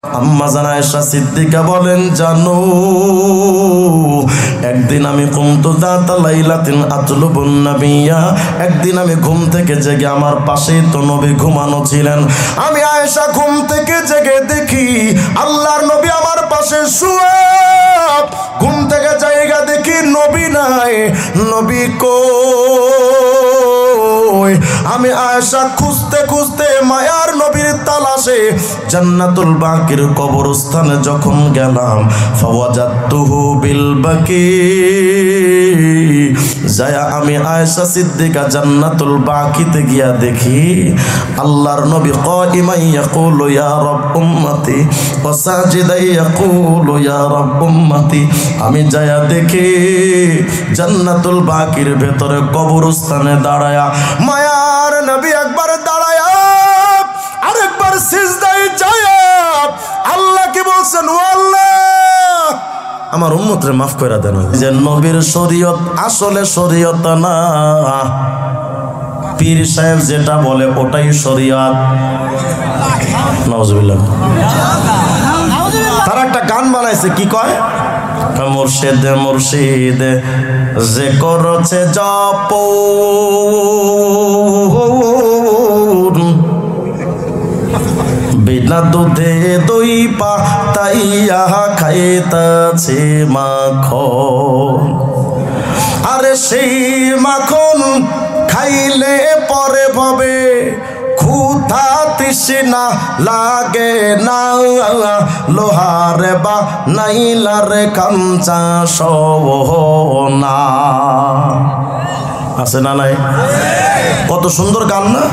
আম্মা জান আয়েশা সিদ্দিকা বলেন, জানো একদিন আমি কুমতু যাতা লাইলাতিন আতলুবুন নবিয়্যা, একদিন আমি ঘুম থেকে জেগে, আমার পাশেই তো নবী ঘুমানো ছিলেন, আমি আয়েশা ঘুম থেকে জেগে দেখি আল্লাহর নবী আমার পাশে শুয়ে। ঘুম থেকে জায়গা দেখি নবী নাই, নবী কই? আমি আয়েশা খুঁজতে খুঁজতে মায়ার নবীর তালাশে জান্নাতুল বাকির কবরস্থানে যখন গেলাম, ফাওয়াজাতুহু বিল বাকি, যায়া আমি আয়েশা সিদ্দিকা জান্নাতুল বাকিতে গিয়া দেখি আল্লাহর নবী কাইমান ইয়াকুলু ইয়া রাব উম্মতি ওয়া সাজিদান ইয়াকুলু ইয়া রাব উম্মতি। আমি যায়া দেখি জান্নাতুল বাকির ভেতরে কবরস্থানে দাঁড়ায়া মায়ার নবী একবার দাঁড়ায়া আরেকবার সিজদায় যায়া আল্লাহকে বলছেন, ও আল্লাহ আমার উম্মতরে মাফ করে দেন। যে নবীর শরীয়ত আসলে শরীয়ত না, পীর সাহেব যেটা বলে ওটাই শরীয়ত। নাউজুবিল্লাহ। তারা একটা গান বানাইছে, কি কয়? মুর্শিদ মুর্শিদ যে করছে জপ, বিনা দুধে দই পাতাইয়া খাইতাছে মাখন, আরে সেই মাখন খাইলে পরে ভবে ক্ষুধা তৃষ্ণা লাগে না, লোহারে বা নাইলারে কাঞ্চা সোনা। আছে না নাই? কত সুন্দর গান না?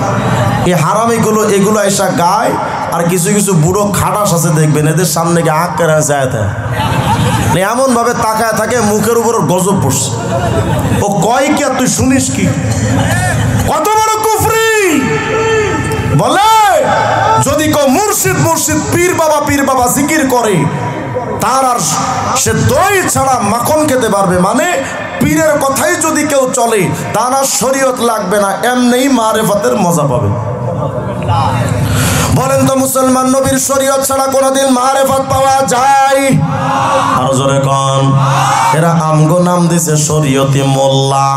এই হারামিগুলো এগুলো এসা গায়, আর কিছু কিছু বুড়ো খাটাস আছে দেখবেন, এদের সামনে গিয়ে আঁক করে যায় এমন ভাবে তাকায় থাকে, মুখের উপর গজব পড়ছে। ও কয় কি আর তুই শুনিস কি? কত বড় কুফরি! বলে যদি কেউ মুর্শিদ মুর্শিদ পীর বাবা জিকির করে, তার আর সে দই ছাড়া মাখন খেতে পারবে, মানে পীরের কথাই যদি কেউ চলে তার আর শরীয়ত লাগবে না, এমনিই মারেফতের মজা পাবে। বলেন তো মুসলমান, নবীর শরীয়ত ছাড়া কোনদিন মারেফত পাওয়া যায়? আরো জোরে কোন। এরা আমগো নাম দিছে শরীয়তি মোল্লা,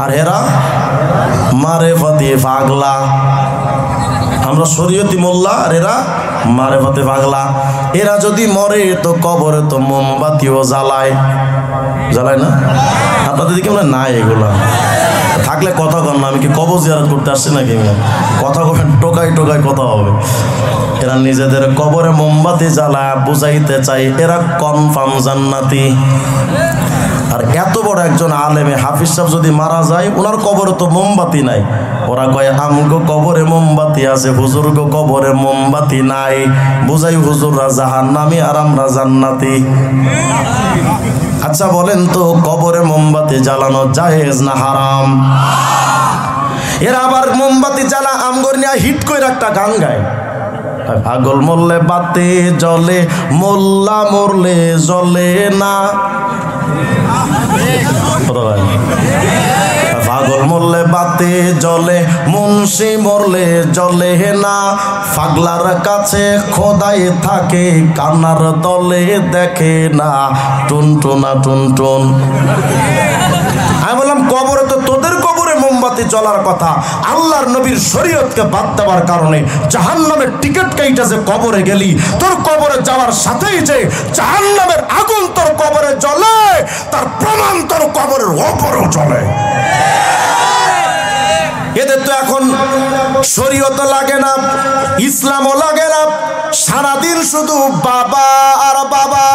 আর এরা মারেফতি পাগলা। আমরা শরীয়তি মোল্লা, আর এরা মারেফতে পাগলা। এরা যদি মরে তো কবরে তো মোমবাতিও জ্বালায়, জ্বালায় না? আপনাদের দিকে আমরা নাই এগুলা, থাকলে কথা কন না। আমি কি কবর জিয়ারত করতে আসছি নাকি? কথা কবেন, টোকাই টোকাই কথা হবে। এরা নিজেদের কবরে মোমবাতি জ্বালায় বুঝাইতে চাই এরা কনফার্ম জান্নাতি। আর এত বড় একজন আলেমে হাফিজ সাহেব যদি মারা যায়, ওনার কবরে তো মোমবাতি নাই। ওরা কয় আমগো কবরে মোমবাতি আছে, হুজুরগো কবরে মোমবাতি নাই, বুঝাই হুজুররা জাহান্নামী আর আমরা জান্নাতি। আচ্ছা বলেন তো, কবরে মোমবাতি জ্বালানো জায়েজ না হারাম? এরা আবার মোমবাতি জ্বালা আমগর নিয়ে হিট করে একটা গান গায়, পাগল মরলে বাতি জ্বলে, মোল্লা মরলে জ্বলে না। পাগল মরলে বাতি জ্বলে, মুন্সি মরলে জ্বলে না, পাগলার কাছে খোদাই থাকে, কান্নার দলে দেখে না, টুনটুনা টুনটুন। আমি বললাম কবরে তো তোদের কবরে মোমবাতি জ্বলার কথা, আল্লাহর নবীর শরীয়তকে বাদ দেওয়ার কারণে জাহান্নামের টিকিট কেটে যে কবরে গেলি, তোর কবরে যাওয়ার সাথেই যে জাহান্নামের আগুন তোর কবরে জ্বলে, তার প্রমাণ তোর কবরের ওপরেও জ্বলে। এদের তো এখন শরীয়ত লাগে না, ইসলামও লাগে না, সারাদিন শুধু বাবা আর বাবা।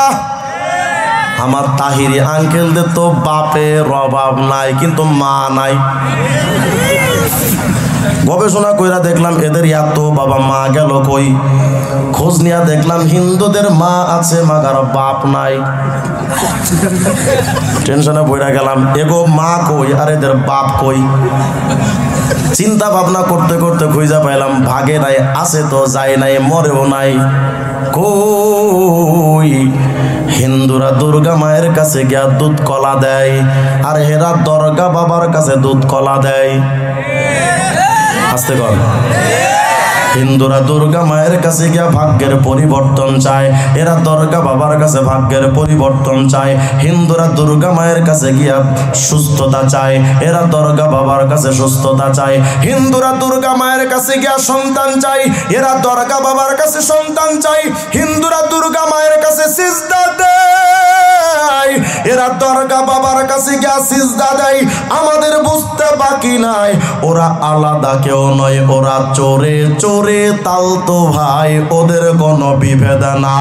আমার তাহিরি আঙ্কেলদের তো বাপের অভাব নাই, কিন্তু মা নাই। গবেষণা কইরা দেখলাম এদের এত বাবা, মা গেল কই? খোঁজ নিয়ে দেখলাম হিন্দুদের মা আছে, মাগার বাপ নাই। টেনশনে পড়ে গেলাম, এগো মা কই আর এদের বাপ কই? চিন্তা ভাবনা করতে করতে খুঁজা পাইলাম ভাগে নাই, আছে তো যায় নাই, মরেও নাই। কই হিন্দুরা দুর্গা মায়ের কাছে গিয়া দুধ কলা দেয়, আর এরা দরগা বাবার কাছে দুধ কলা দেয়। আসতে কর, হিন্দুরা দুর্গা মায়ের কাছে গিয়া ভাগ্যের পরিবর্তন চায়, এরা দরগা বাবার কাছে ভাগ্যের পরিবর্তন চায়। হিন্দুরা দুর্গা মায়ের কাছে গিয়া সুস্থতা চায়, এরা দরগা বাবার কাছে সুস্থতা চায়। হিন্দুরা দুর্গা মায়ের কাছে গিয়া সন্তান চায়, এরা দরগা বাবার কাছে সন্তান চায়। হিন্দুরা দুর্গা মায়ের কাছে সিজদা দেয়, এরা দরগা বাবার কাছে গিয়া সিজদা দেয়। আমাদের বুঝতে বাকি নাই, ওরা আলাদা কেউ নয়, ওরা চোরে চোরে তালতো ভাই, ওদের কোনো বিভেদ না।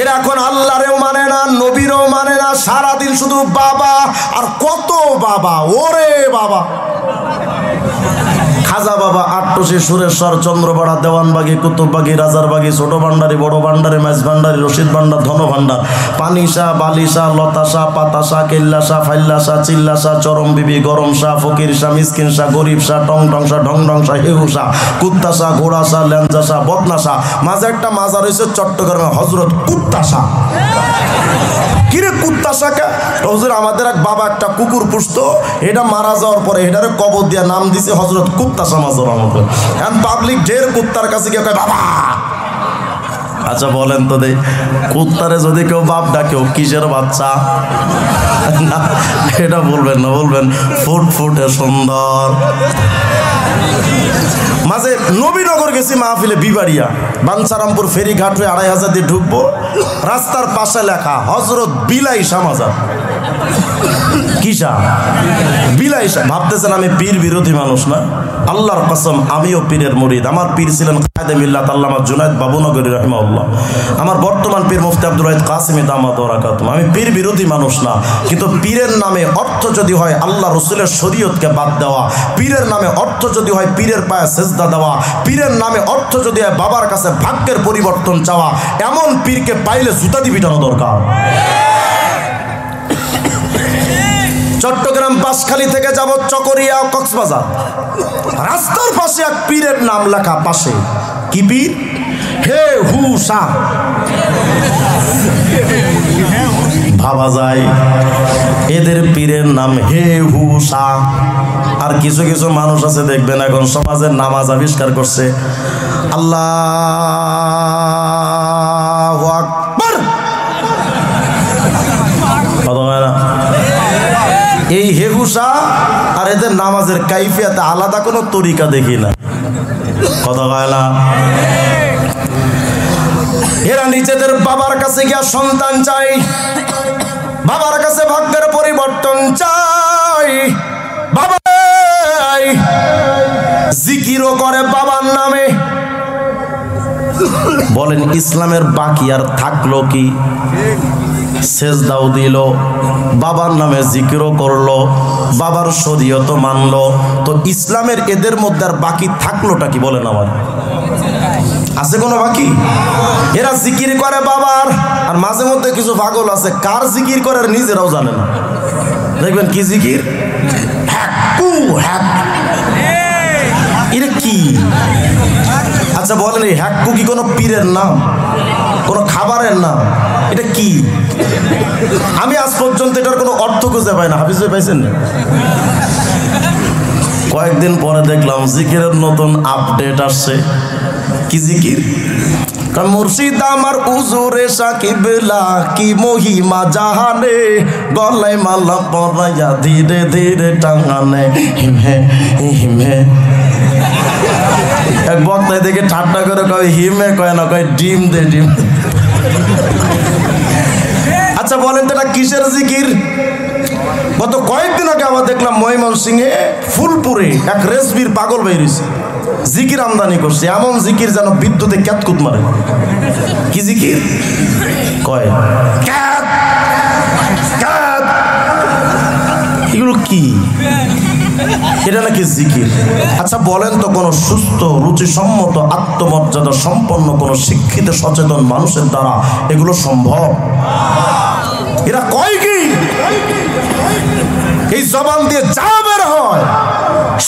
এরা এখন আল্লাহরেও মানে না, নবীরও মানে না, সারাদিন শুধু বাবা আর কত বাবা, ওরে বাবা। খাজা বাবা, আট্টসি, সুরেশ্বর, চন্দ্রপাড়া, দেওয়ানবাগি, কুতুববাগি, রাজারবাগি, ছোট ভান্ডারি, বড় ভান্ডারি, মাঝ ভান্ডারি, রশিদ ভান্ডার, ধন ভান্ডার, পানিশা, বালিশা, লতাশা, পাতাশা, কেল্লাশা, ফাইল্লাশা, চিল্লাশা, চরম বিবি, গরম শাহ, ফকির শাহ, মিসকিন শাহ, গরিব শাহ, টং টং শাহ, ঢং ঢং শাহ, হেহুশা, কুত্তাশা, ঘোড়াশা, ল্যাঞ্চাশা, বদনাশা। মাঝে একটা মাজার হয়েছে চট্টগ্রামে, হজরত কুত্তাশা। কিরে কুত্তাশা কে? হুজুর, আমাদের এক বাবা একটা কুকুর পুষতো, এটা মারা যাওয়ার পরে এটারে কবর দিয়া নাম দিছে হজরত কুত্তাশা মাজার। আমাদের এখন পাবলিক ঢের কুত্তার কাছে গিয়ে কয় বাবা। আচ্ছা বলেন তো দেই, কুত্তারে যদি কেউ বাপ ডাকেও কিসের বাচ্চা? না, এটা বলবেন না, বলবেন ফুটফুটে সুন্দর। মাঝে নবীনগর গেছি মাহফিলে, বিবাড়িয়া, বাঞ্ছারামপুর ফেরিঘাট হয়ে 2500 দিয়ে ঢুকবো, রাস্তার পাশে লেখা হজরত বিলাইশা মাজার। কিসা? বিলাইশা। ভাবতেছেন আমি পীর বিরোধী মানুষ না? আল্লাহর কসম, আমিও পীরের মুরিদ। আমার পীর ছিলেন কায়েদে মিল্লাত আল্লামা জুনায়েদ বাবুনগরী রাহিমাহুল্লাহ। আমার বর্তমান পীর মুফতি আব্দুল ওয়াহিদ কাসিমি দামাত বারাকাতুহু। আমি পীর বিরোধী মানুষ না, কিন্তু পীরের নামে অর্থ যদি হয় আল্লাহ রসুলের শরীয়তকে বাদ দেওয়া, পীরের নামে অর্থ যদি হয় পীরের পায়ে সেজদা দেওয়া, পীরের নামে অর্থ যদি হয় বাবার কাছে ভাগ্যের পরিবর্তন চাওয়া, এমন পীরকে পাইলে জুতা দিয়ে পিটানো দরকার। চট্টগ্রাম বাঁশখালী থেকে যাব চকরিয়া, কক্সবাজার, রাস্তার পাশে এক পীরের নাম লেখা, পাশে কি পীর? হে হুসা। ভাবা যায় এদের পীরের নাম হে হুসা। আর কিছু কিছু মানুষ আছে দেখবেন এখন সমাজের নামাজ আবিষ্কার করছে, আল্লাহু আকবার। এই হেহুসা আর এদের নামাজের কাইফিয়াতে আলাদা কোনো তরিকা দেখি না। কথা কয় না? এরা নিজেদের বাবার কাছে গিয়া সন্তান চাই, বাবার কাছে ভাগ্যের পরিবর্তন চাই। বাবা জিকিরও করে বাবার নামে। বলেন ইসলামের বাকি আর থাকলো কি? সেজদাও দিল, বাবার নামে জিকিরও করলো, বাবার শরীয়ত মানলো, তো ইসলামের এদের মধ্যে আর বাকি থাকলোটা কি? বলেন আমার, আছে কোনো বাকি? এরা জিকির করে বাবার, আর মাঝে মধ্যে কিছু পাগল আছে কার জিকির করে নিজেরাও জানে না। দেখবেন কি জিকির, হ্যাকু হ্যাক, এটা কি? আচ্ছা বলেন, এই হ্যাকু কি কোনো পীরের নাম, কোনো খাবারের নাম? এটা কি? আমি আজ পর্যন্ত এটার কোনো অর্থ খুঁজে পাই না। হাফিজ ভাই পাইছেন? কয়েকদিন পরে দেখলাম জিকিরের নতুন আপডেট আসছে। কি জিকির? মুর্শিদ আমার উজুরে সাকিবলা, কি মহিমা জাহানে, গলায় মালা পরাইয়া ধীরে ধীরে টাঙানে, হিমহে হিমহে। এক বক্তায় দেখে ঠাট্টা করে কয় হিমে, কয় না, কয় ডিম দে ডিম। আচ্ছা বলেন তো এটা কিসের জিকির? গত কয়েকদিন আগে আবার দেখলাম ময়মনসিংহে ফুলপুরে এক রেসবির পাগল বেরিয়েছে, জিকির আমদানি করছে, এমন জিকির যেন বিদ্যুতে ক্যাতকুত মারে। কি জিকির? কয় ক্যাত ক্যাত। এগুলো কি? এটা নাকি জিকির? আচ্ছা বলেন তো, কোন সুস্থ রুচিসম্মত আত্মমর্যাদা সম্পন্ন কোন শিক্ষিত সচেতন মানুষের দ্বারা এগুলো সম্ভব? এরা কয় কি? এই জবান দিয়ে যা বের হয়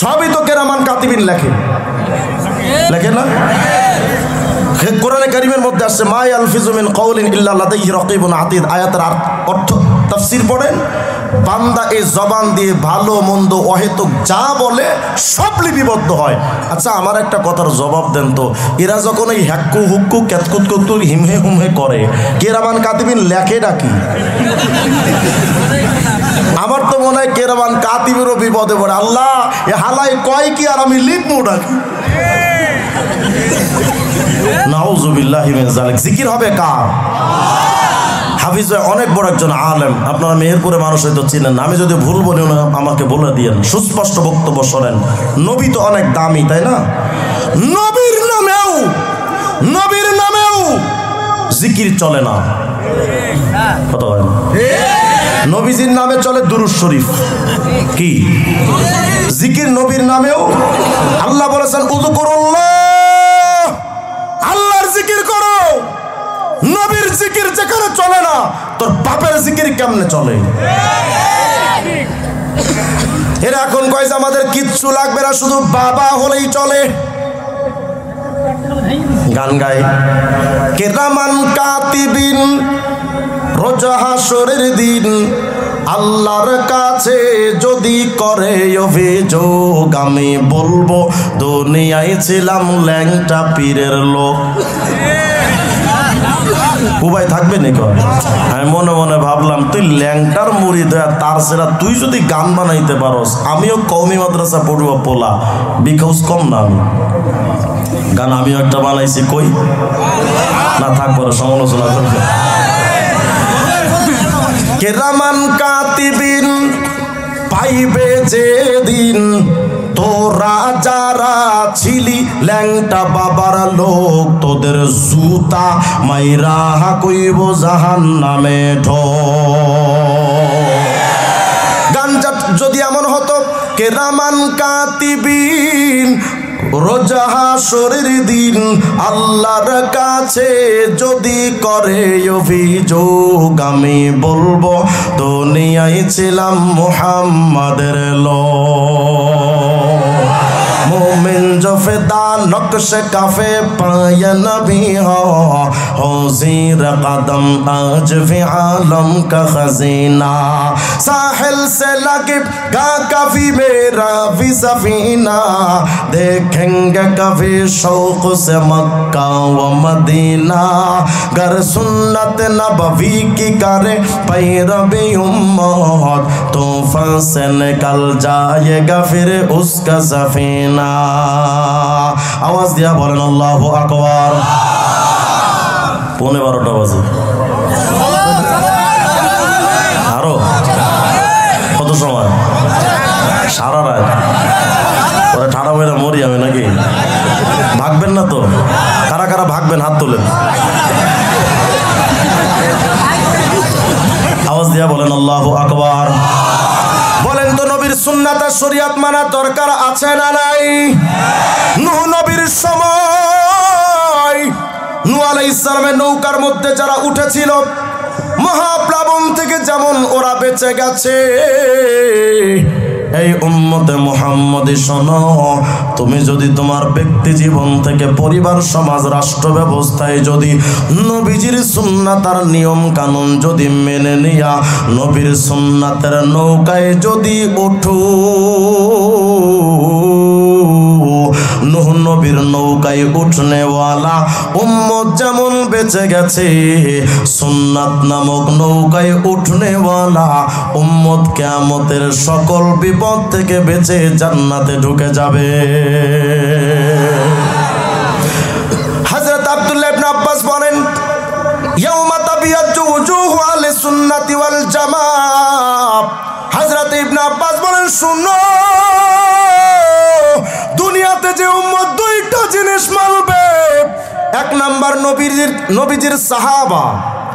সবই তো কেরামান কাতিবিন লেখে, লেখে না? কোরআনে কারীমের মধ্যে আসছে মা ইয়ালফিজু মিন কাউলিন ইল্লা লাদাইহি রাকিবুন আতীদ। আয়াতের অর্থ তাফসীর পড়েন, বান্দা এই জবান দিয়ে ভালো মন্দ অহেতুক যা বলে সব লিপিবদ্ধ হয়। আচ্ছা আমার একটা কথার জবাব দেন তো, এরা যখন এই হ্যাক্কু হুক্কু ক্যাতকুত কুতু হিমহে হুমহে করে, কিরামান কাতিবিন লেখে ডাকি? আমার তো মনে হয় কিরামান কাতিবেরও বিপদে পড়ে, আল্লাহ এ হালাই কয় কি আর আমি লিখবো ডাকি। নাউযুবিল্লাহি মিন যালিক। জিকির হবে কার? হাফিজ ভাই অনেক বড় একজন আলেম, আপনারা মেহেরপুরে মানুষ হয়তো চিনেন, আমি যদি ভুল বলি আমাকে বলে দিয়েন, সুস্পষ্ট বক্তব্য শোনেন। নবী তো অনেক দামি, তাই না? নবীর নামেও জিকির চলে না, কথা হয় না। নবীজির নামে চলে দুরূদ শরীফ, কি জিকির নবীর নামেও। আল্লাহ বলেছেন উযকুরুল্লাহ, আল্লাহর জিকির করো। নবীর জিকির যেখানে চলে না, তোর বাপের জিকির কেমনে চলে? এরা এখন কয় যে আমাদের কিচ্ছু লাগবে না, শুধু বাবা হলেই চলে। গান গায় কিরামান কাতিবিন, রোজ হাসরের দিন আল্লাহর কাছে যদি করে অভিযোগ, আমি বলবো দুনিয়ায় ছিলাম ল্যাংটা পীরের লোক। উপায় থাকবে নাকি? আমি মনে মনে ভাবলাম তুই ল্যাংটার মুড়ি দেয়া তার সেরা তুই যদি গান বানাইতে পারস, আমিও কওমি মাদ্রাসা পড়ুয়া পোলা, বিকজ কম না আমি গান আমিও একটা বানাইছি, কই না থাকবো সমালোচনা করবে। কিরামান কাতিবিন পাইবে যেদিন, তোরা যারা ছিলি ল্যাংটা বাবার লোক, তোদের জুতা মাইরা কইব জাহান্নামে ঢো। গানটা যদি এমন হতো কিরামান কাতিবিন, রোজ হাসরের দিন আল্লাহর কাছে যদি করে অভিযোগ, আমি বলবো দুনিয়ায় ছিলাম মুহাম্মাদের লোক। मोमिन जो फिदा नक्श काफे पाय नबी हो ज़ीर कदम आज भी आलम का खजीना। साहिल से लगिब गा कभी मेरा भी सफीना, देखेंगे कभी शौक से मक्का व मदीना। गर सुन्नत नबवी की करे पैरवी उम्मत, तूफान से निकल जाएगा फिर उसका सफीना। आवाज दिया बोलें अल्लाहु আকবার। 11:15 বাজে, আরো কত সময়? সারা রাত ওরা ঠাড়া হয়ে মরি আমি নাকি? ভাগবেন না তো? কারা কারা ভাগবেন হাত তোলেন। আওয়াজ দিয়া বলেন আল্লাহু আকবার। বলেন তো নবীর সুন্নাত আর শরীয়ত মানা দরকার আছে না নাই? নূহ নবীর সময় নূহ আলাইহিস সালামের নৌকার মধ্যে যারা উঠেছিল, মহাপ্লাবন থেকে যেমন ওরা বেঁচে গেছে, এই উম্মতে মুহাম্মদী শোনো, তুমি যদি তোমার ব্যক্তি জীবন থেকে পরিবার সমাজ রাষ্ট্র ব্যবস্থায় যদি নবীজির সুন্নাত আর নিয়ম কানুন যদি মেনে নিয়া নবীর সুন্নাতের নৌকায় যদি ওঠো, নূহ নবীর নৌকায় উঠনেওয়ালা উম্মত যেমন বেঁচে গেছে, সুন্নাত নামক নৌকায় উঠনেওয়ালা উম্মত কিয়ামতের সকল বিপদ থেকে বেঁচে জান্নাতে ঢুকে যাবে। হযরত আব্দুল্লাহ ইবনে আব্বাস বলেন, ইয়াউমা তাবিয়াজ্জু ওয়ুজুহু আহলি সুন্নাতি ওয়াল জামাত। হযরত ইবনে আব্বাস বলেন, শুনো, দুনিয়াতে যে উম্মত দুইটা জিনিস মানবে, এক নাম্বার নবীজির সাহাবা,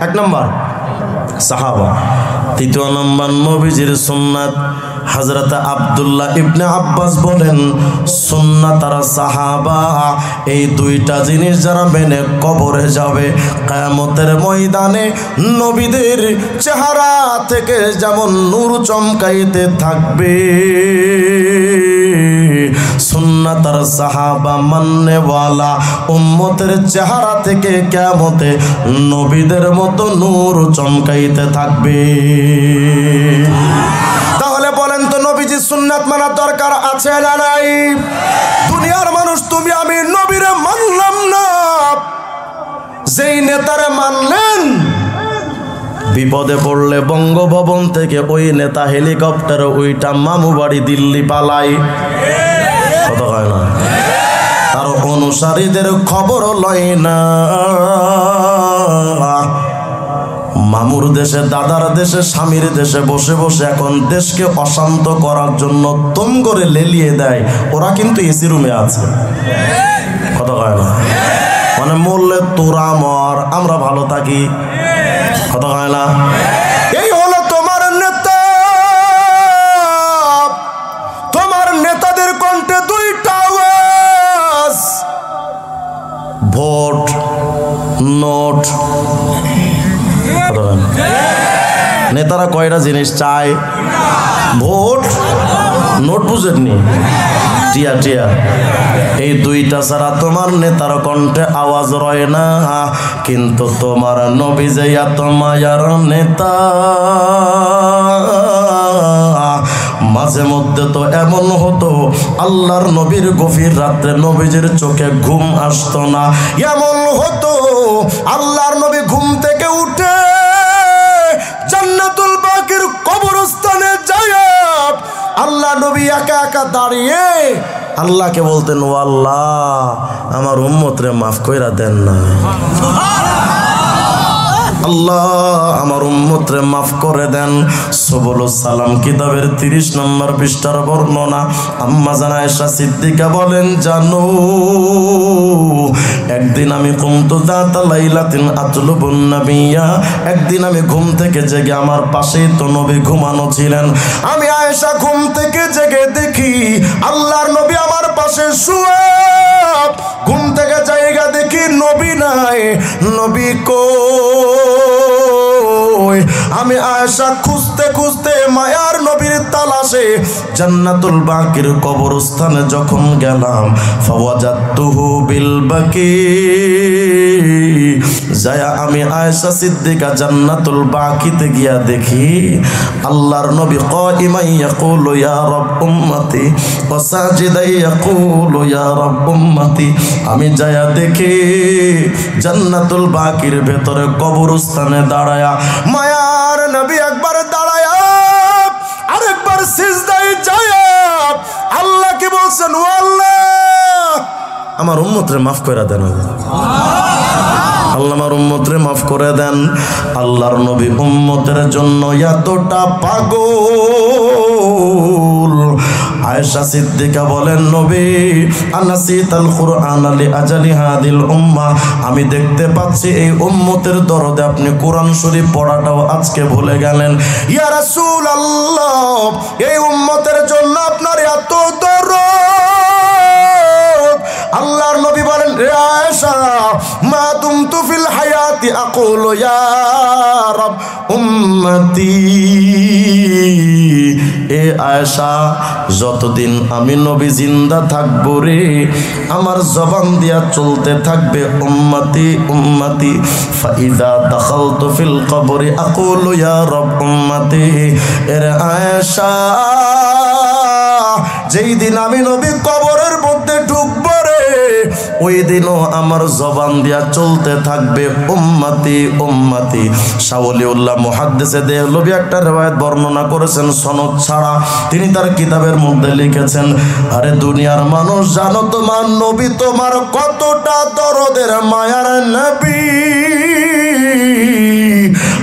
এক নাম্বার সাহাবা, তৃতীয় নাম্বার নবীজির সুন্নাত। হযরত আব্দুল্লাহ ইবনে আব্বাস বলেন, সুন্নাত আর সাহাবা এই দুইটা জিনিস যারা মেনে কবরে যাবে, কিয়ামতের ময়দানে নবীদের চেহারা থেকে যেমন নূর চমকাইতে থাকবে, সুন্নাত আর সাহাবা মাননেওয়ালা উম্মতের চেহারা থেকে কিয়ামতে নবীদের মতো নূর চমকাইতে থাকবে। তাহলে বলেন তো নবীজির সুন্নাত মানার দরকার আছে না নাই? দুনিয়ার মানুষ তুমি আমি নবীরে মানলাম না, যেই নেতারে মানলেন বিপদে পড়লে বঙ্গভবন থেকে ওই নেতা হেলিকপ্টারে ওইটা মামু বাড়ি দিল্লি পালাই, কথা হয় না? তার অনুসারীদের খবর লয় না। মামুর দেশে, দাদার দেশে, স্বামীর দেশে বসে বসে এখন দেশকে অশান্ত করার জন্য তুম করে লেলিয়ে দেয়। ওরা কিন্তু এসি রুমে আছে, কথা হয় না? মানে মরলে তোরা মর, আমরা ভালো থাকি, কথা হয় না? এই হলো তোমার নেতা। তোমার নেতাদের কণ্ঠে দুইটা আওয়াজ, ভোট নোট। নেতারা কয়টা জিনিস চায়? ভোট, নোট, বুঝেননি? টিয়া টিয়া, এই দুইটা ছাড়া তোমার নেতার কণ্ঠে আওয়াজ রয় না। কিন্তু তোমার নবী যে এত মায়ার নেতা, মাঝে মধ্যে তো এমন হতো আল্লাহর নবীর গভীর রাত্রে নবীজির চোখে ঘুম আসতো না। এমন হতো আল্লাহর নবী ঘুম থেকে উঠে জান্নাতুল বাকির কবরস্থানে যায় আল্লাহ নবী একা একা দাঁড়িয়ে আল্লাহকে বলতেন, ও আল্লাহ আমার উম্মতরে মাফ কইরা দেন না, আল্লাহ আমার উম্মতরে মাফ করে দেন। সুবুলুস সালাম কিতাবের 30 নম্বর পৃষ্ঠার বর্ণনা। আম্মা জান আয়েশা সিদ্দিকা বলেন, জানো একদিন আমি কুমতু যাতা লাইলাতিন আতলুবুন নবিয়্যা, একদিন আমি ঘুম থেকে জেগে, আমার পাশেই তো নবী ঘুমানো ছিলেন, আমি আয়েশা ঘুম থেকে জেগে দেখি আল্লাহর নবী আমার পাশে শুয়ে। ঘুম থেকে জায়গা দেখি নবী নাই, নবী কই? আমি আয়েশা খুঁজতে খুঁজতে মায়ার নবীর তালাশে জান্নাতুল বাকির কবরস্থানে যখন গেলাম, ফাওয়াজাতুহু বিল বাকি, যায়া আমি আয়েশা সিদ্দিকা জান্নাতুল বাকিতে গিয়া দেখি আল্লাহর নবী কাইমান ইয়াকুলু ইয়া রাব উম্মতি ওয়া সাজিদান ইয়াকুলু ইয়া রাব উম্মতি। আমি যায়া দেখি জান্নাতুল বাকির ভেতরে কবরস্থানে দাঁড়ায়া মায়ার নবী একবার দাঁড়ায়া আরেকবার সিজদায় যায়া আল্লাহকে বলছেন, ও আল্লাহ আমার উম্মতরে মাফ করে দেন, আল্লাহ আমার উম্মতরে মাফ করে দেন। আল্লাহর নবী উম্মতের জন্য এতটা পাগল। আয়েশা সিদ্দিকা বলেন, নবী আনাসিতাল কুরআন লি আজালি হাদিল উম্মাহ, আমি দেখতে পাচ্ছি এই উম্মতের দরদে আপনি কোরআন শরীফ পড়াটাও আজকে ভুলে গেলেন। ইয়া রাসূলুল্লাহ, এই উম্মতের জন্য আপনার এত দরদ। আল্লাহর নবী বলেন, রে আয়েশা, মা দুমতু ফিল হায়াতি আকুলু ইয়া রাব উম্মতি। এ আয়েশা, যতদিন আমি নবী জিন্দা থাকবো রে, আমার জবান দিয়া চলতে থাকবে উম্মতি উম্মতি। ফাইদা দাখালতু ফিল কবরি আকুলু ইয়া রাব উম্মতি। এর আয়েশা, যেই দিন আমি নবী কবরের মধ্যে ঢুকবো রে, ওই দিনও আমার জবান দিয়া চলতে থাকবে উম্মতি উম্মতি। শাহ ওলিউল্লাহ মুহাদ্দিসে দেহলভী একটা রিওয়ায়াত বর্ণনা করেছেন সনদ ছাড়া। তিনি তার কিতাবের মধ্যে লিখেছেন, আরে দুনিয়ার মানুষ, জানো তোমার নবী তোমার কতটা দরদের মায়ার নবী।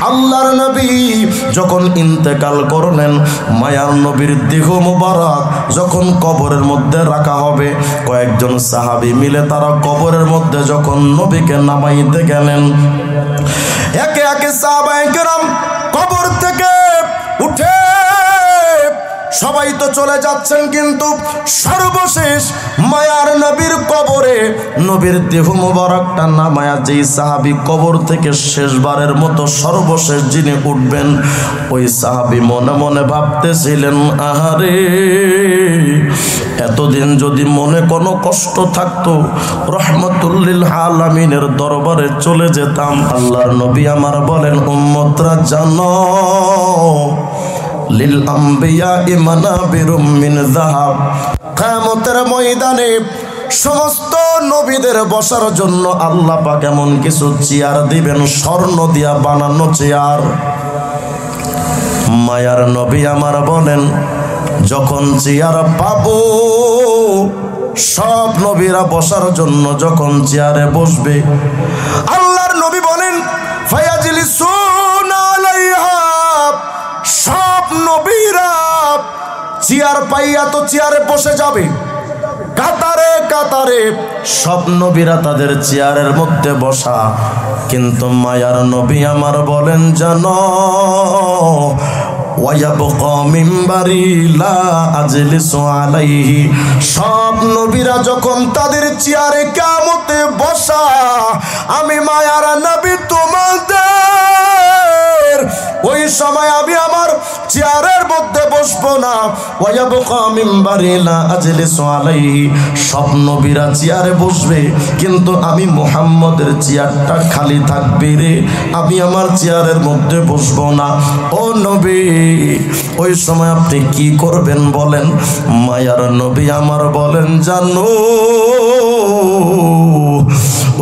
আল্লাহর নবী যখন ইন্তেকাল করলেন, মায়ার নবীর দেহ মুবারক যখন কবরের মধ্যে রাখা হবে, কয়েকজন সাহাবী মিলে তারা কবরের মধ্যে যখন নবীকে নামাইতে গেলেন, একে একে সাহাবায়ে কেরাম কবর থেকে উঠে সব সবাই তো চলে যাচ্ছেন, কিন্তু সর্বশেষ মায়ার নবীর কবরে নবীর দেহ মোবারকটা নামায়া যেই সাহাবী কবর থেকে শেষবারের মতো সর্বশেষ যিনি উঠবেন, ওই সাহাবী মনে মনে ভাবতেছিলেন, আহারে এতদিন যদি মনে কোনো কষ্ট থাকতো রহমতুল লিল আলামিনের দরবারে চলে যেতাম। আল্লাহর নবী আমার বলেন, উম্মতরা জানো লিল আম্বিয়া মানাবিরুম মিন যাহাব, কিয়ামতের ময়দানে সমস্ত নবীদের বসার জন্য আল্লাহ পাক এমন কিছু চেয়ার দিবেন, স্বর্ণ দিয়া বানানো চেয়ার। মায়ার নবী আমার বলেন, যখন চেয়ার পাবো, সব নবীরা বসার জন্য যখন চেয়ারে বসবে, আল্লাহর নবী বলেন ফায়াজলিসুনা আলাইহা, সব নবীরা চেয়ার পাইয়া তো চেয়ারে বসে যাবে, কাতারে কাতারে সব নবীরা তাদের চেয়ারের মধ্যে বসা। কিন্তু মায়ার নবী আমার বলেন, জানো ওয়ায়াবকা মিম্বারি লা আজলিসু আলাইহি, সব নবীরা যখন তাদের চেয়ারে কিয়ামতে বসা, আমি মায়ার নবী তোমাদের ওই সময় আমি আমার চেয়ারের মধ্যে বসবো না। ওয়ায়াবকা মিম্বারি লা আজলিসু আলাইহি, সব নবীরা চেয়ারে বসবে, কিন্তু আমি মুহাম্মদের চেয়ারটা খালি থাকবে রে, আমি আমার চেয়ারের মধ্যে বসবো না। ও নবী, ওই সময় আপনি কি করবেন বলেন? মায়ার নবী আমার বলেন, জানো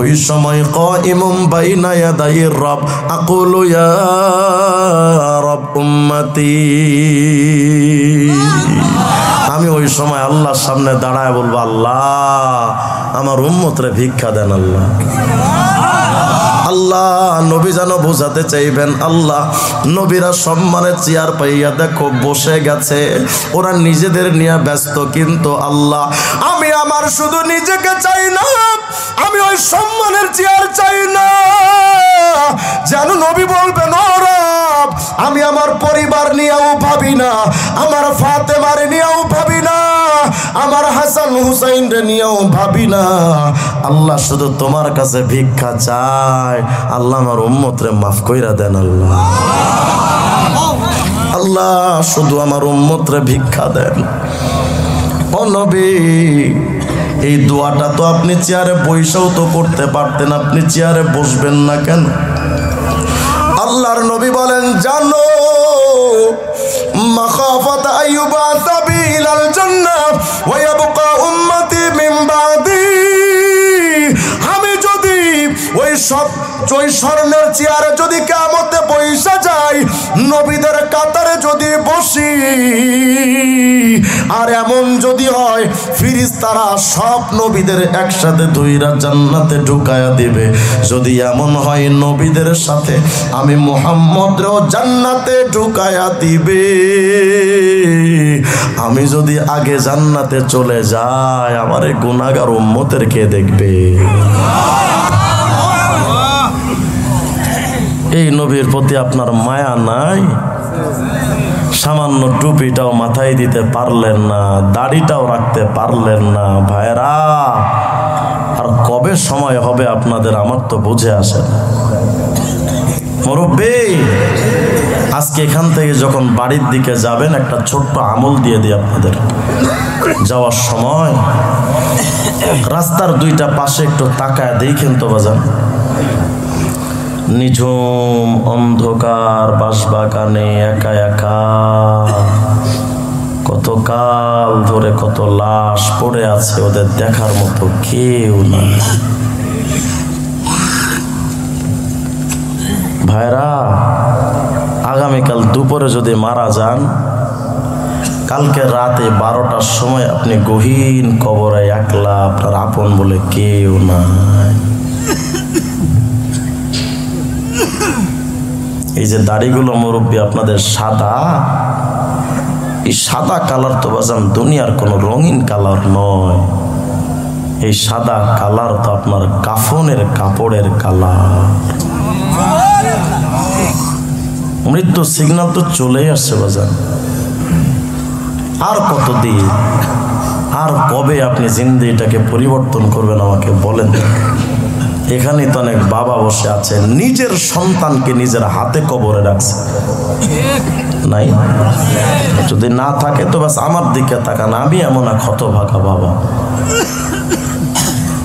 ওই সময় কাইমুম বাইনা ইয়াদাইর রব আকুলু ইয়া রব উম্মতি, আমি ওই সময় আল্লাহর সামনে দাঁড়ায় বলবো, আল্লাহ আমার উম্মতরে ভিক্ষা দেন। আল্লাহ আল্লাহ নবী যেন বোঝাতে চাইবেন, আল্লাহ নবীরা সম্মানের চেয়ার পাইয়া দেখো বসে গেছে, ওরা নিজেদের নিয়ে ব্যস্ত, কিন্তু আল্লাহ আমি আমার শুধু নিজেকে চাই না, আমি ওই সম্মানের চেয়ার চাই না, যেন নবী বলবেন, ও রব আমি আমার পরিবার নিয়েও ভাবি না, আমার ফাতেমার নিয়েও ভাবি না, আমার হাসান হুসাইন রে নিয়েও ভাবি না, আল্লাহ শুধু তোমার কাছে ভিক্ষা চাই, আল্লাহ আমার উম্মত রে মাফ কইরা দেন। আল্লাহ আল্লাহ শুধু আমার উম্মত রে ভিক্ষা দেন। ও নবী, এই দোয়াটা তো আপনি চেয়ারে বসেও তো করতে পারতেন, আপনি চেয়ারে বসবেন না কেন? আল্লাহর নবী বলেন, জানো মাখাফাত আইয়ুবাতা বিল জান্নাহ ওয়া ইয়াবকা উম্মতি মিন বাদি, আমি যদি ওই স্বর্ণের চেয়ারে যদি কিয়ামতে বসা যাই, নবীদের কাতারে যদি বসি, আর এমন যদি হয় ফেরেশতারা সব নবীদের একসাথে ধইরা জান্নাতে ঢুকায়া দিবে, যদি এমন হয় নবীদের সাথে আমি মুহাম্মদও জান্নাতে ঢুকায়া দিবে, আমি যদি আগে জান্নাতে চলে যাই, আমার এই গুনাহগার উম্মতের কে দেখবে? এই নবীর প্রতি আপনার মায়া নাই? সামান্য টুপিটাও মাথায় দিতে পারলেন না, দাড়িটাও রাখতে পারলেন না। ভাইরা, আর কবে সময় হবে আপনাদের, আমার তো বুঝে আসে না। মুরব্বি, আজকে এখান থেকে যখন বাড়ির দিকে যাবেন, একটা ছোট্ট আমল দিয়ে দিই আপনাদের। যাওয়ার সময় রাস্তার দুইটা পাশে একটু তাকায় দেখেন তো বাজান, নিঝুম অন্ধকার বাঁশবাগানে একা একা কত কাল ধরে কত লাশ পড়ে আছে, ওদের দেখার মতো কেউ না। ভাইরা, আগামীকাল দুপুরে যদি মারা যান, কালকে রাতে 12টার সময় আপনি গহীন কবরে একলা, আপনার আপন বলে কেউ নাই। এই যে দাড়িগুলো মুরব্বী আপনাদের সাদা, এই সাদা কালার তো বাজান দুনিয়ার কোনো রঙিন কালার নয়, এই সাদা কালার তো আপনার কাফনের কাপড়ের কালার। মৃত্যু সিগন্যাল তো চলেই আসছে বাজান। আর কতদিন, আর কবে আপনি জিন্দেগিটাকে পরিবর্তন করবেন আমাকে বলেন। এখানেই তো অনেক বাবা বসে আছে নিজের সন্তানকে নিজের হাতে কবরে রাখছে, নাই? যদি না থাকে তো বাস আমার দিকে তাকান। আমি এমন এক হতভাগা বাবা,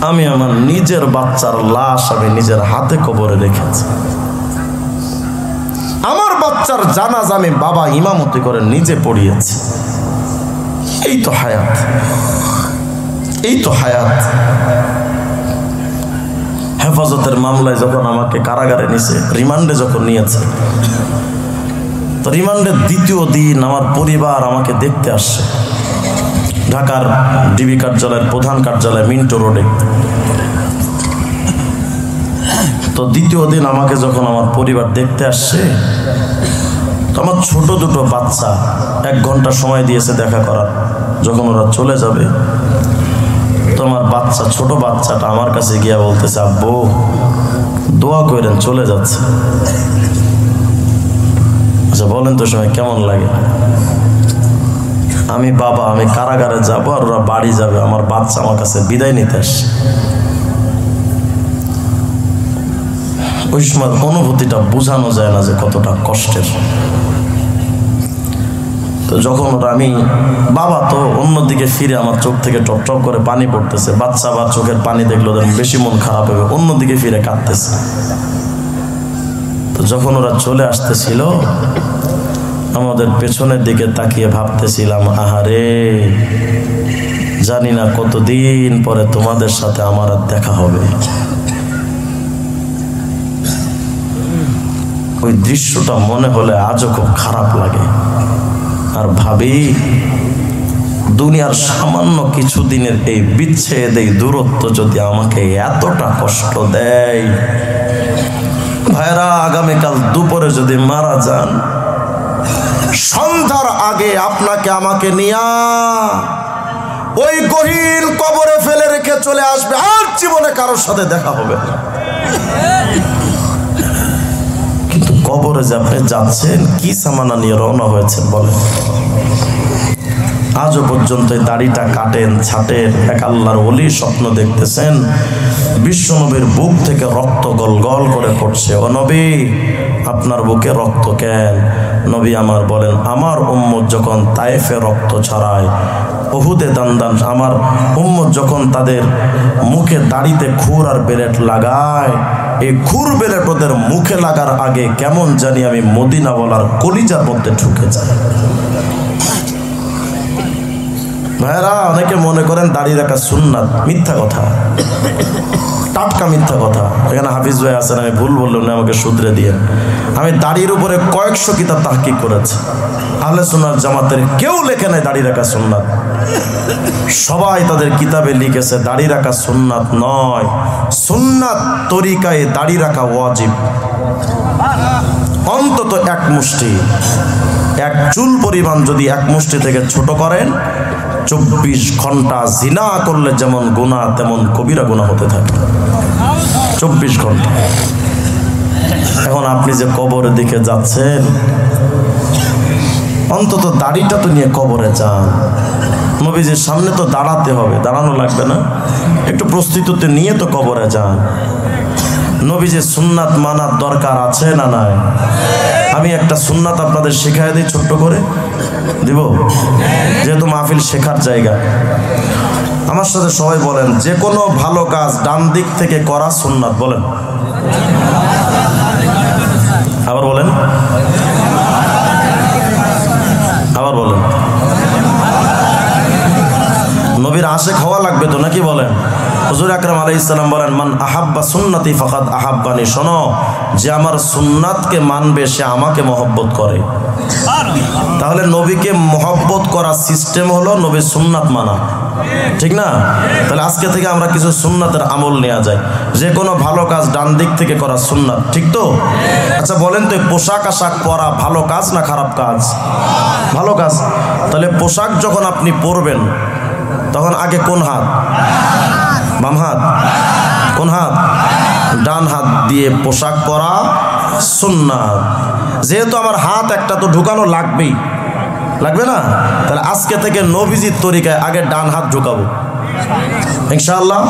আমি আমার নিজের বাচ্চার লাশ আমি নিজের হাতে কবরে রেখেছি। আমার বাচ্চার জানাজা আমি বাবা ইমামতি করে নিজে পড়িয়েছি। এই তো হায়াত, এই তো হায়াত। হেফাজতের মামলায় যখন আমাকে কারাগারে নিছে, রিমান্ডে যখন নিয়েছে, তো রিমান্ডের দ্বিতীয় দিন আমার পরিবার আমাকে দেখতে আসছে ঢাকার ডিবি কার্যালয়ের প্রধান কার্যালয় মিন্টো রোডে। তো দ্বিতীয় দিন আমাকে যখন আমার পরিবার দেখতে আসছে, তো আমার ছোট দুটো বাচ্চা 1 ঘন্টা সময় দিয়েছে দেখা করার। যখন ওরা চলে যাবে, তো আমার বাচ্চা, ছোট বাচ্চাটা আমার কাছে গিয়া বলতেছে, আব্বু দোয়া করেন চলে যাচ্ছে। আচ্ছা বলেন তো সময় কেমন লাগে? আমি বাবা, আমি কারাগারে যাবো আর ওরা বাড়ি যাবে, আমার বাচ্চা আমার কাছে বিদায় নিতে আসছে। ওই সময় অনুভূতিটা বোঝানো যায় না যে কতটা কষ্টের। তো যখন ওরা, আমি বাবা তো অন্যদিকে ফিরে, আমার চোখ থেকে টপ টপ করে পানি পড়তেছে। বাচ্চা বা চোখের পানি দেখলে ওদের বেশি মন খারাপ হবে, অন্যদিকে ফিরে কাঁদতেছে। তো যখন ওরা চলে আসতেছিল, আমাদের পেছনের দিকে তাকিয়ে ভাবতেছিলাম, আহারে জানি না কতদিন পরে তোমাদের সাথে আমার আর দেখা হবে। ওই দৃশ্যটা মনে হলে আজও খুব খারাপ লাগে। আর ভাবি, দুনিয়ার সামান্য কিছুদিনের এই বিচ্ছেদ, এই দূরত্ব যদি আমাকে এতটা কষ্ট দেয়, ভাইরা আগামীকাল দুপুরে যদি মারা যান, সন্ধ্যার আগে আপনাকে আমাকে নিয়া ওই গহীন কবরে ফেলে রেখে চলে আসবে, আর জীবনে কারোর সাথে দেখা হবে। কিন্তু কবরে যে আপনি যাচ্ছেন, কি সামানা নিয়ে রওনা হয়েছেন বলেন? আজও পর্যন্ত এই দাড়িটা কাটেন, ছাটেন, এক আল্লাহর ওলি স্বপ্ন দেখতেছেন বিশ্বনবীর বুক থেকে রক্ত গল গল করে পড়ছে। ও নবী, আপনার বুকে রক্ত কেন? নবী আমার বলেন, আমার উম্মত যখন তায়েফে রক্ত ছড়ায়, উহুদে দান, আমার উম্মত যখন তাদের মুখে দাড়িতে খুর আর বেলেট লাগায়, এই খুর বেলেট ওদের মুখে লাগার আগে কেমন জানি আমি মদিনাওয়ালার কলিজার মধ্যে ঢুকে যাই। ভাইরা, অনেকে মনে করেন দাড়ি রাখা সুন্নাত, মিথ্যা কথা, টাটকা মিথ্যা কথা। এখানে হাফিজ ভাই আছেন, আমি ভুল বললাম না, আমাকে শুধরে দিয়ে। আমি দাড়ির উপরে কয়েকশো কিতাব তাহকিক করেছি। আহলে সুন্নাত জামাতের কেউ লেখে নাই দাড়ি রাখা সুন্নাত। সবাই তাদের কিতাবে লিখেছে দাড়ি রাখা সুন্নাত নয়, সুন্নাত তরিকায় দাড়ি রাখা ওয়াজিব। অন্তত এক মুষ্টি, এক চুল পরিমাণ যদি এক মুষ্টি থেকে ছোট করেন, 24 ঘন্টা জিনা করলে যেমন গুনাহ, তেমন কবিরা গুনাহ হতে থাকে। 24 ঘন্টা। এখন আপনি যে কবরের দিকে যাচ্ছেন, অন্তত দাড়িটা তো নিয়ে কবরে যান। নবীজির সামনে তো দাঁড়াতে হবে, দাঁড়ানো লাগবে না? একটু প্রস্তুতি নিয়ে তো কবরে যান। নবীজির সুন্নাত মানার দরকার আছে না নাই? আমি একটা সুন্নাত আপনাদের শেখায় দিই, ছোট্ট করে দিব, যেহেতু মাহফিল শেখার জায়গা। আমার সাথে সবাই বলেন, যে কোনো ভালো কাজ ডান দিক থেকে করা সুন্নাত। বলেন, আবার বলেন, আবার বলেন। নবীর আশিক হওয়া লাগবে তো নাকি? বলেন। হুজুর আকরাম আলাইহিস সালাম বলেন, মান আহাব্বা সুন্নতি ফাকাদ আহাব্বানি। শোনো, যে আমার সুন্নাতকে মানবে সে আমাকে মহব্বত করে। তাহলে নবীকে মহব্বত করার সিস্টেম হলো নবীর সুন্নাত মানা, ঠিক না? তাহলে আজকে থেকে আমরা কিছু সুন্নাতের আমল নেওয়া যায়। যে কোনো ভালো কাজ ডান দিক থেকে করা সুন্নাত, ঠিক তো? আচ্ছা বলেন তো, পোশাক আশাক পরা ভালো কাজ না খারাপ কাজ? ভালো কাজ। তাহলে পোশাক যখন আপনি পরবেন, তখন আগে কোন হাত? বাম হাত। কোন হাত? ডান হাত দিয়ে পোশাক পরা সুন্নাত। যেহেতু আমার হাত একটা তো ঢুকানো লাগবেই, লাগবে না? তাহলে আজকে থেকে নবীজির তরিকায় আগে ডান হাত ঝুঁকাবো ইনশাআল্লাহ।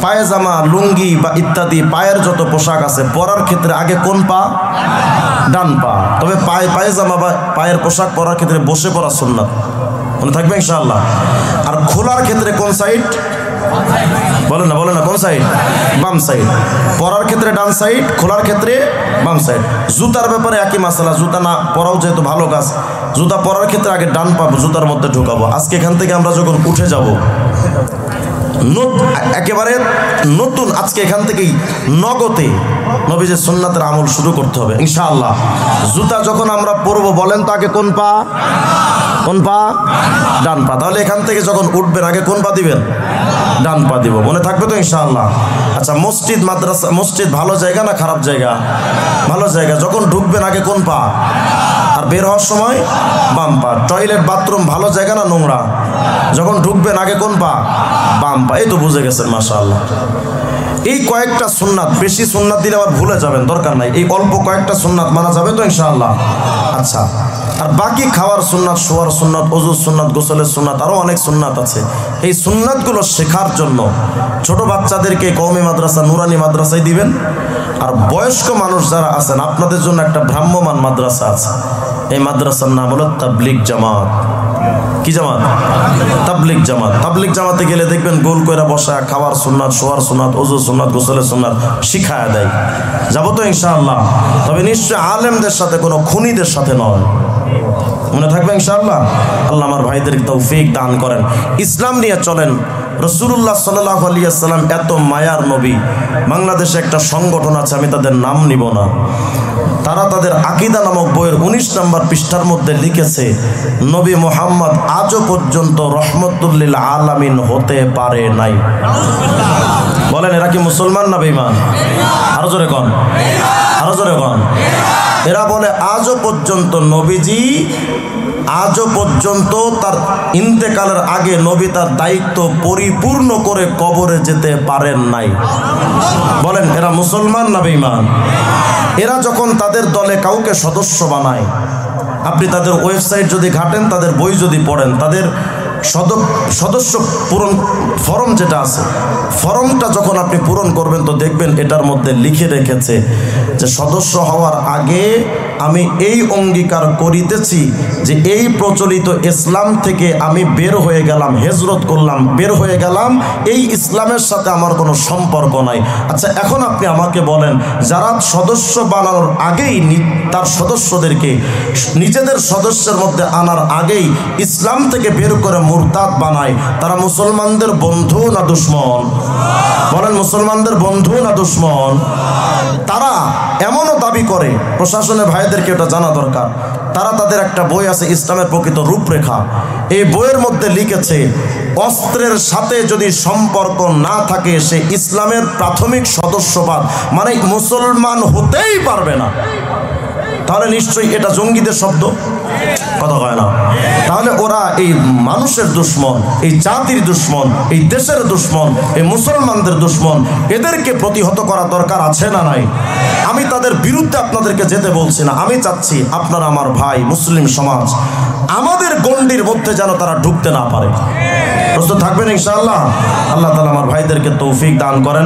পায়জামা, লুঙ্গি বা ইত্যাদি পায়ের যত পোশাক আছে পরার ক্ষেত্রে আগে কোন পা? ডান পা। তবে পায়জামা বা পায়ের পোশাক পরার ক্ষেত্রে বসে পড়া সুন্নাত, মনে থাকবে ইনশাআল্লাহ। আর খোলার ক্ষেত্রে কোন সাইড? বলেন না কোন সাইড? বাম সাইড। পরার ক্ষেত্রে ডান সাইড, খোলার ক্ষেত্রে বাম সাইড। জুতার ব্যাপারে একই মাসালা, জুতা না পরাও যেহেতু ভালো কাজ, জুতা পরার ক্ষেত্রে আগে ডান পা জুতার মধ্যে ঢোকাবো। আজকে এখান থেকে আমরা যখন উঠে যাব একেবারে নতুন, আজকে এখান থেকেই নগদে নবীজির সুন্নাতের আমল শুরু করতে হবে ইনশাআল্লাহ। জুতা যখন আমরা পরবো বলেন তো আগে কোন পা? কোন পা? ডান পা। তাহলে এখান থেকে যখন উঠবেন আগে কোন পা দিবেন? ডান পা দিব, মনে থাকবে তো ইনশাআল্লাহ। আচ্ছা, মসজিদ, মাদ্রাসা, মসজিদ ভালো জায়গা না খারাপ জায়গা? ভালো জায়গা। যখন ঢুকবেন আগে কোন পা? আর বের হওয়ার সময় বাম পা। টয়লেট, বাথরুম ভালো জায়গা না নোংরা? যখন ঢুকবেন আগে কোন পা? বাম পা। এই তো বুঝে গেছেন মাশাআল্লাহ। এই কয়েকটা সুন্নাত, বেশি সুন্নাত দিলে আবার ভুলে যাবেন, দরকার নাই। এই অল্প কয়েকটা সুন্নাত মানা যাবে তো ইনশাআল্লাহ। আচ্ছা, আর বাকি খাওয়ার সুন্নাত, শোয়ার সুন্নাত, ওযুর সুন্নাত, গোসলের সুন্নাত, আরও অনেক সুন্নাত আছে। এই সুন্নাতগুলো শেখার জন্য ছোট বাচ্চাদেরকে কওমি মাদ্রাসা, নুরানি মাদ্রাসায় দিবেন। আর বয়স্ক মানুষ যারা আছেন আপনাদের জন্য একটা ভ্রাম্যমান মাদ্রাসা আছে। এই মাদ্রাসার নাম হলো তাবলিগ জামাত। কি জামাত? তাবলিগ জামাত। তাবলিগ জামাতে গেলে দেখবেন গোল করে বসা, খাওয়ার সুন্নাত, শোয়ার সুন্নাত, ওযুর সুন্নাত, গোসলের সুন্নাত শিখায়া দেয়। যাবো তো ইনশাআল্লাহ। তবে নিশ্চয় আলেমদের সাথে, কোনো খুনিদের সাথে নয়, মনে থাকবে ইনশাআল্লাহ। আল্লাহ আমার ভাইদের তৌফিক দান করেন। ইসলাম নিয়ে চলেন। রাসূলুল্লাহ সাল্লাল্লাহু আলাইহি ওয়াসাল্লাম এত মায়ার নবী। বাংলাদেশে একটা সংগঠন আছে, আমি তাদের নাম নিব না, তারা তাদের আকীদা নামক বইয়ের 19 নম্বর পৃষ্ঠার মধ্যে লিখেছে, নবী মুহাম্মদ আজও পর্যন্ত রহমতুল লিল আলামিন হতে পারে নাই। বলেন এরা কি মুসলমান না বেঈমান? আরো জোরে কোন, আরো জোরে কোন। এরা বলে আজও পর্যন্ত নবীজি, আজও পর্যন্ত তার ইন্তেকালের আগে নবী তার দায়িত্ব পরিপূর্ণ করে কবরে যেতে পারেন নাই। বলেন এরা মুসলমান না বেঈমান? এরা যখন তাদের দলে কাউকে সদস্য বানায়, আপনি তাদের ওয়েবসাইট যদি ঘাটেন, তাদের বই যদি পড়েন, তাদের সদস্য পূরণ ফরম যেটা আছে, ফরমটা যখন আপনি পূরণ করবেন তো দেখবেন এটার মধ্যে লিখে রেখেছে যে সদস্য হওয়ার আগে আমি এই অঙ্গীকার করিতেছি যে এই প্রচলিত ইসলাম থেকে আমি বের হয়ে গেলাম, হিজরত করলাম, বের হয়ে গেলাম, এই ইসলামের সাথে আমার কোনো সম্পর্ক নাই। আচ্ছা, এখন আপনি আমাকে বলেন, যারা সদস্য বানানোর আগেই তার সদস্যদেরকে নিজেদের সদস্যের মধ্যে আনার আগেই ইসলাম থেকে বের করে মুরতাদ বানায়, তারা মুসলমানদের বন্ধু না দুশমন? বলেন মুসলমানদের বন্ধু না দুশমন? তারা এমনও দাবি করে, প্রশাসনের ভাইদেরকে এটা জানা দরকার, তারা তাদের একটা বই আছে ইসলামের প্রকৃত রূপরেখা, এই বইয়ের মধ্যে লিখেছে অস্ত্রের সাথে যদি সম্পর্ক না থাকে সে ইসলামের প্রাথমিক সদস্যবাদ মানে মুসলমান হতেই পারবে না। তাহলে নিশ্চয়ই এটা জঙ্গিদের শব্দ, কথা হয় না? তাহলে ওরা এই মানুষের দুশ্মন, এই জাতির দুশ্মন, এই দেশের দুশ্মন, এই মুসলমানদের দুশ্মন। এদেরকে প্রতিহত করা দরকার আছে না নাই? আমি তাদের বিরুদ্ধে আপনাদেরকে যেতে বলছি না, আমি চাচ্ছি আপনারা আমার ভাই মুসলিম সমাজ, আমাদের গণ্ডির মধ্যে যেন তারা ঢুকতে না পারে। প্রস্তুত থাকবেন ইনশাআল্লাহ। আল্লাহ তাআলা আমার ভাইদেরকে তৌফিক দান করেন।